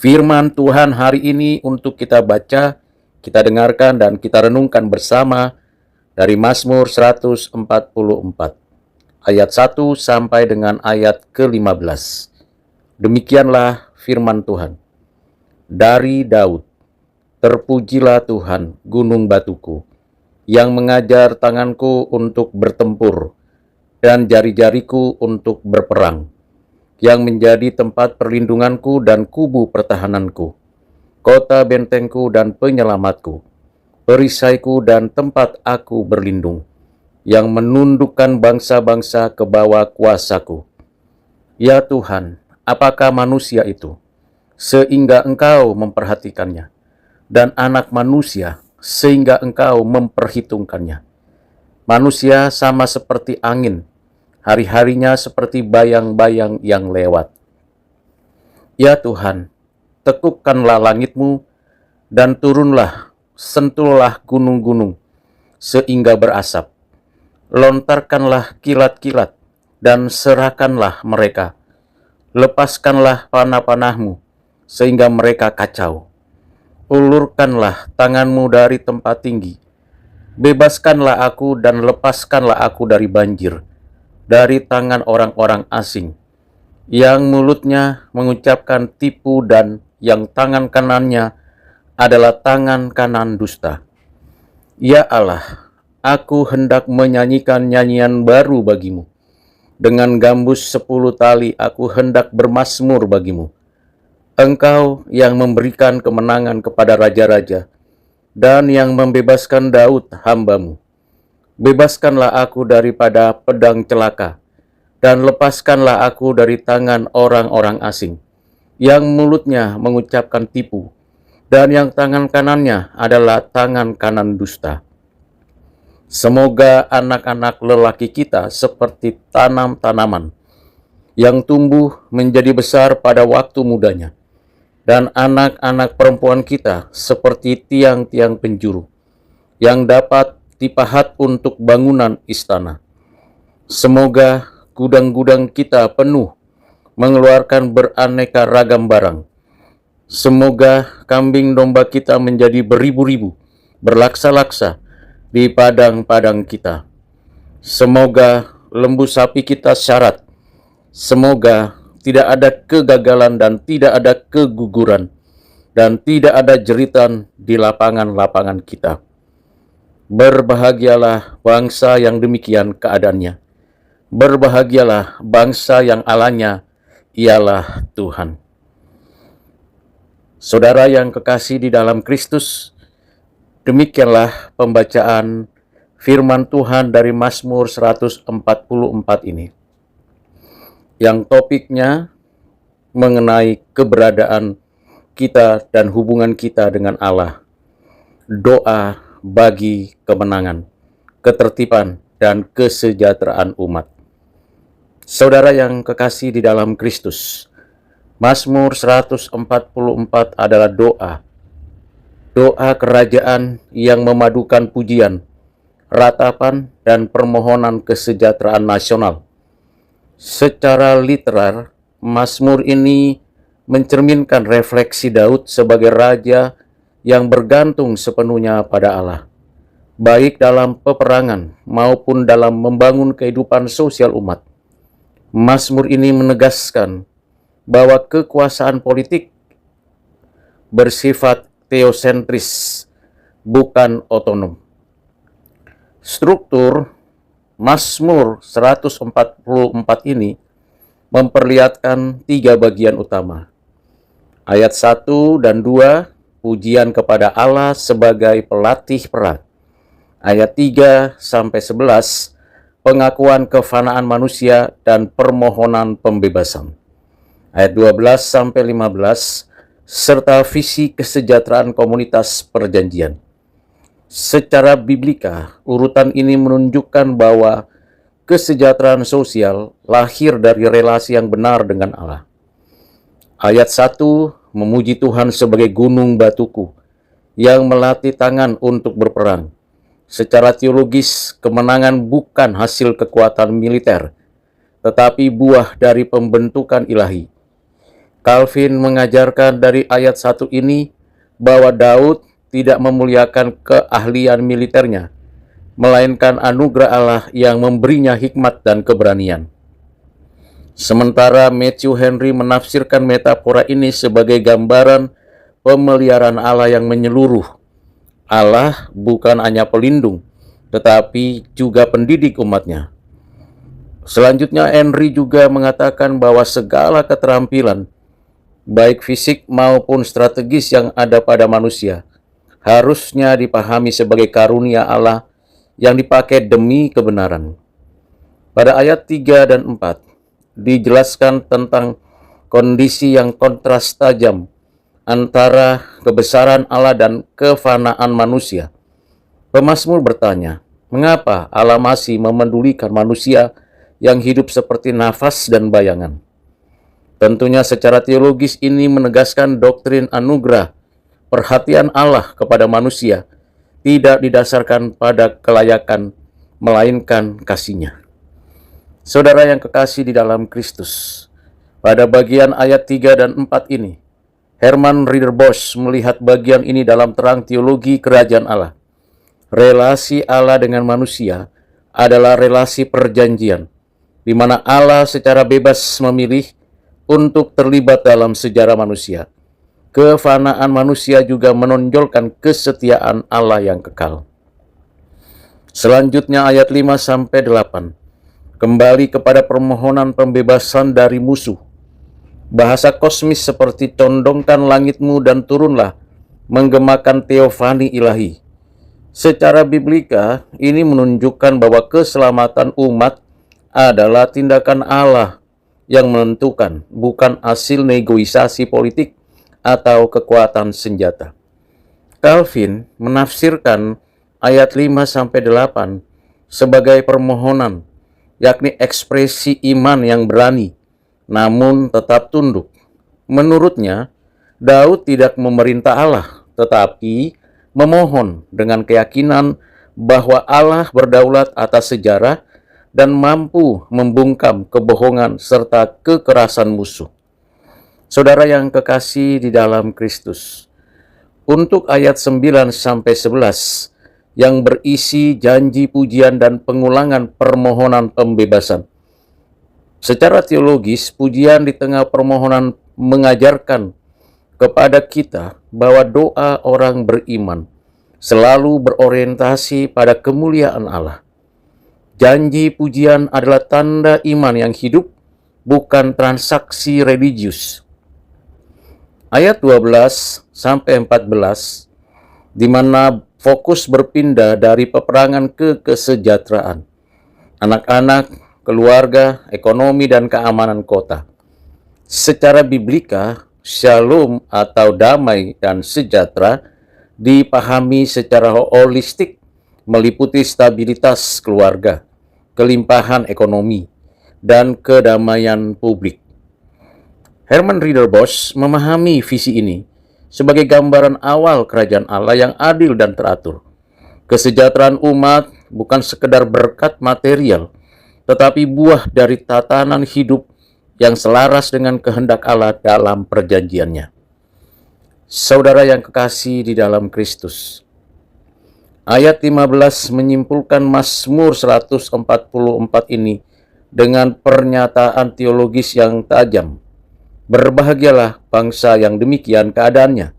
Firman Tuhan hari ini untuk kita baca, kita dengarkan, dan kita renungkan bersama dari Mazmur 144, ayat 1 sampai dengan ayat ke-15. Demikianlah firman Tuhan. Dari Daud, terpujilah Tuhan, gunung batuku, yang mengajar tanganku untuk bertempur, dan jari-jariku untuk berperang, yang menjadi tempat perlindunganku dan kubu pertahananku, kota bentengku dan penyelamatku, perisaiku dan tempat aku berlindung, yang menundukkan bangsa-bangsa ke bawah kuasaku. Ya Tuhan, apakah manusia itu, sehingga Engkau memperhatikannya, dan anak manusia, sehingga Engkau memperhitungkannya? Manusia sama seperti angin, hari-harinya seperti bayang-bayang yang lewat. Ya Tuhan, tekukkanlah langit-Mu, dan turunlah, sentuhlah gunung-gunung, sehingga berasap. Lontarkanlah kilat-kilat, dan serahkanlah mereka. Lepaskanlah panah-panah-Mu, sehingga mereka kacau. Ulurkanlah tangan-Mu dari tempat tinggi. Bebaskanlah aku dan lepaskanlah aku dari banjir, dari tangan orang-orang asing, yang mulutnya mengucapkan tipu dan yang tangan kanannya adalah tangan kanan dusta. Ya Allah, aku hendak menyanyikan nyanyian baru bagimu. Dengan gambus 10 tali aku hendak bermazmur bagimu. Engkau yang memberikan kemenangan kepada raja-raja, dan yang membebaskan Daud hamba-Mu. Bebaskanlah aku daripada pedang celaka, dan lepaskanlah aku dari tangan orang-orang asing, yang mulutnya mengucapkan tipu, dan yang tangan kanannya adalah tangan kanan dusta. Semoga anak-anak lelaki kita seperti tanam-tanaman, yang tumbuh menjadi besar pada waktu mudanya, dan anak-anak perempuan kita seperti tiang-tiang penjuru, yang dapat dipahat untuk bangunan istana. Semoga gudang-gudang kita penuh, mengeluarkan beraneka ragam barang. Semoga kambing domba kita menjadi beribu-ribu, berlaksa-laksa di padang-padang kita. Semoga lembu sapi kita syarat. Semoga tidak ada kegagalan dan tidak ada keguguran, dan tidak ada jeritan di lapangan-lapangan kita. Berbahagialah bangsa yang demikian keadaannya. Berbahagialah bangsa yang Allahnya ialah Tuhan. Saudara yang kekasih di dalam Kristus, demikianlah pembacaan firman Tuhan dari Mazmur 144 ini, yang topiknya mengenai keberadaan kita dan hubungan kita dengan Allah. Doa bagi kemenangan, ketertiban, dan kesejahteraan umat. Saudara yang kekasih di dalam Kristus, Mazmur 144 adalah doa kerajaan yang memadukan pujian, ratapan, dan permohonan kesejahteraan nasional. Secara literar, Mazmur ini mencerminkan refleksi Daud sebagai raja yang bergantung sepenuhnya pada Allah, baik dalam peperangan maupun dalam membangun kehidupan sosial umat. Mazmur ini menegaskan bahwa kekuasaan politik bersifat teosentris, bukan otonom. Struktur Mazmur 144 ini memperlihatkan 3 bagian utama. Ayat 1 dan 2, pujian kepada Allah sebagai pelatih perang. Ayat 3 sampai 11, pengakuan kefanaan manusia dan permohonan pembebasan. Ayat 12 sampai 15, serta visi kesejahteraan komunitas perjanjian. Secara biblika, urutan ini menunjukkan bahwa kesejahteraan sosial lahir dari relasi yang benar dengan Allah. Ayat 1 memuji Tuhan sebagai gunung batuku, yang melatih tangan untuk berperang. Secara teologis, kemenangan bukan hasil kekuatan militer, tetapi buah dari pembentukan ilahi. Calvin mengajarkan dari ayat 1 ini bahwa Daud tidak memuliakan keahlian militernya, melainkan anugerah Allah yang memberinya hikmat dan keberanian. Sementara Matthew Henry menafsirkan metafora ini sebagai gambaran pemeliharaan Allah yang menyeluruh. Allah bukan hanya pelindung, tetapi juga pendidik umatnya. Selanjutnya, Henry juga mengatakan bahwa segala keterampilan, baik fisik maupun strategis yang ada pada manusia, harusnya dipahami sebagai karunia Allah yang dipakai demi kebenaran. Pada ayat 3 dan 4, dijelaskan tentang kondisi yang kontras tajam antara kebesaran Allah dan kefanaan manusia. Pemazmur bertanya, mengapa Allah masih memedulikan manusia yang hidup seperti nafas dan bayangan? Tentunya secara teologis ini menegaskan doktrin anugerah, perhatian Allah kepada manusia tidak didasarkan pada kelayakan, melainkan kasih-Nya. Saudara yang kekasih di dalam Kristus, pada bagian ayat 3 dan 4 ini, Herman Ridderbos melihat bagian ini dalam terang teologi kerajaan Allah. Relasi Allah dengan manusia adalah relasi perjanjian, di mana Allah secara bebas memilih untuk terlibat dalam sejarah manusia. Kefanaan manusia juga menonjolkan kesetiaan Allah yang kekal. Selanjutnya ayat 5-8, kembali kepada permohonan pembebasan dari musuh. Bahasa kosmis seperti condongkan langitmu dan turunlah, menggemakan teofani ilahi. Secara biblika, ini menunjukkan bahwa keselamatan umat adalah tindakan Allah yang menentukan, bukan hasil negosiasi politik atau kekuatan senjata. Calvin menafsirkan ayat 5-8 sebagai permohonan, yakni ekspresi iman yang berani, namun tetap tunduk. Menurutnya, Daud tidak memerintah Allah, tetapi memohon dengan keyakinan bahwa Allah berdaulat atas sejarah dan mampu membungkam kebohongan serta kekerasan musuh. Saudara yang kekasih di dalam Kristus, untuk ayat 9-11 yang berisi janji pujian dan pengulangan permohonan pembebasan. Secara teologis, pujian di tengah permohonan mengajarkan kepada kita bahwa doa orang beriman selalu berorientasi pada kemuliaan Allah. Janji pujian adalah tanda iman yang hidup, bukan transaksi religius. Ayat 12-14, di mana fokus berpindah dari peperangan ke kesejahteraan. Anak-anak, keluarga, ekonomi, dan keamanan kota. Secara biblika, shalom atau damai dan sejahtera dipahami secara holistik, meliputi stabilitas keluarga, kelimpahan ekonomi, dan kedamaian publik. Herman Ridderbos memahami visi ini sebagai gambaran awal kerajaan Allah yang adil dan teratur. Kesejahteraan umat bukan sekedar berkat material, tetapi buah dari tatanan hidup yang selaras dengan kehendak Allah dalam perjanjiannya. Saudara yang kekasih di dalam Kristus, ayat 15 menyimpulkan Mazmur 144 ini dengan pernyataan teologis yang tajam. Berbahagialah bangsa yang demikian keadaannya.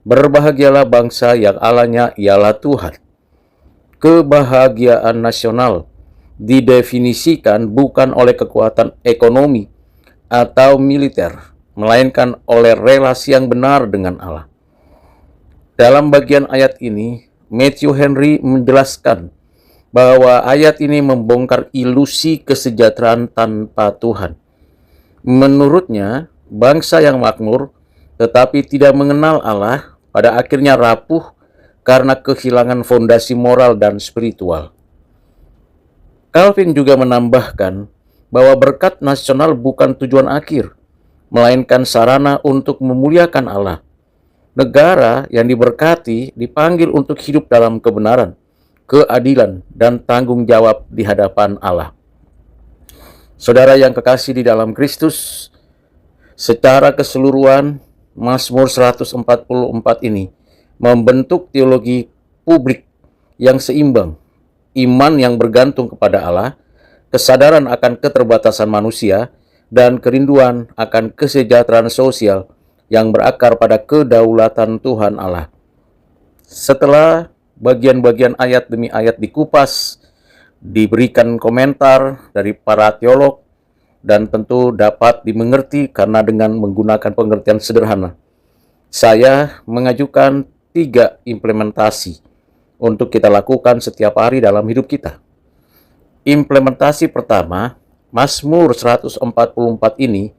Berbahagialah bangsa yang Allahnya ialah Tuhan. Kebahagiaan nasional didefinisikan bukan oleh kekuatan ekonomi atau militer, melainkan oleh relasi yang benar dengan Allah. Dalam bagian ayat ini, Matthew Henry menjelaskan bahwa ayat ini membongkar ilusi kesejahteraan tanpa Tuhan. Menurutnya, bangsa yang makmur tetapi tidak mengenal Allah pada akhirnya rapuh karena kehilangan fondasi moral dan spiritual. Calvin juga menambahkan bahwa berkat nasional bukan tujuan akhir, melainkan sarana untuk memuliakan Allah. Negara yang diberkati dipanggil untuk hidup dalam kebenaran, keadilan, dan tanggung jawab di hadapan Allah. Saudara yang kekasih di dalam Kristus, Secara keseluruhan, Mazmur 144 ini membentuk teologi publik yang seimbang, iman yang bergantung kepada Allah, kesadaran akan keterbatasan manusia, dan kerinduan akan kesejahteraan sosial yang berakar pada kedaulatan Tuhan Allah. Setelah bagian-bagian ayat demi ayat dikupas, diberikan komentar dari para teolog, dan tentu dapat dimengerti karena dengan menggunakan pengertian sederhana, saya mengajukan 3 implementasi untuk kita lakukan setiap hari dalam hidup kita. Implementasi pertama, Mazmur 144 ini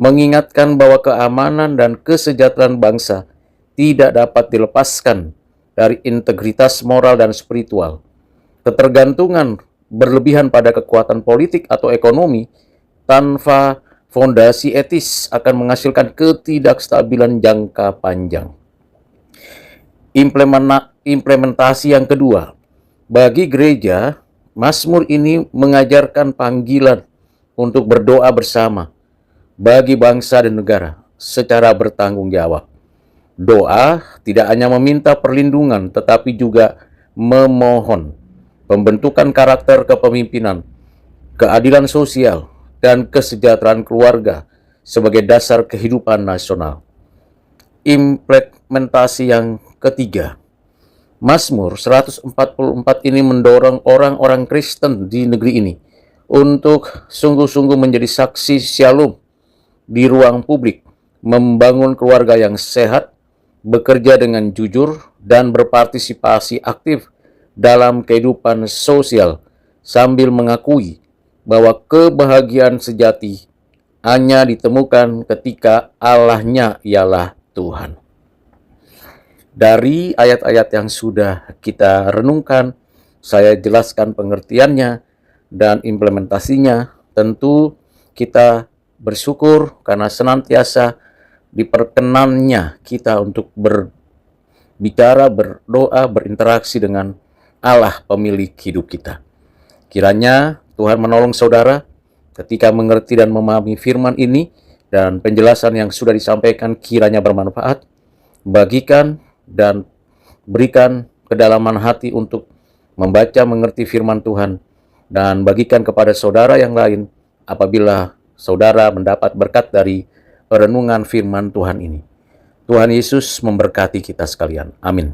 mengingatkan bahwa keamanan dan kesejahteraan bangsa tidak dapat dilepaskan dari integritas moral dan spiritual. Ketergantungan berlebihan pada kekuatan politik atau ekonomi tanpa fondasi etis akan menghasilkan ketidakstabilan jangka panjang. Implementasi yang kedua, bagi gereja, Mazmur ini mengajarkan panggilan untuk berdoa bersama bagi bangsa dan negara secara bertanggung jawab. Doa tidak hanya meminta perlindungan, tetapi juga memohon pembentukan karakter kepemimpinan, keadilan sosial, dan kesejahteraan keluarga sebagai dasar kehidupan nasional. Implementasi yang ketiga, Mazmur 144 ini mendorong orang-orang Kristen di negeri ini untuk sungguh-sungguh menjadi saksi shalom di ruang publik, membangun keluarga yang sehat, bekerja dengan jujur, dan berpartisipasi aktif dalam kehidupan sosial, sambil mengakui bahwa kebahagiaan sejati hanya ditemukan ketika Allahnya ialah Tuhan. Dari ayat-ayat yang sudah kita renungkan, saya jelaskan pengertiannya dan implementasinya. Tentu kita bersyukur karena senantiasa diperkenannya kita untuk berbicara, berdoa, berinteraksi dengan Allah pemilik hidup kita. Kiranya Tuhan menolong saudara ketika mengerti dan memahami firman ini, dan penjelasan yang sudah disampaikan kiranya bermanfaat. Bagikan dan berikan kedalaman hati untuk membaca mengerti firman Tuhan, dan bagikan kepada saudara yang lain apabila saudara mendapat berkat dari perenungan firman Tuhan ini. Tuhan Yesus memberkati kita sekalian. Amin.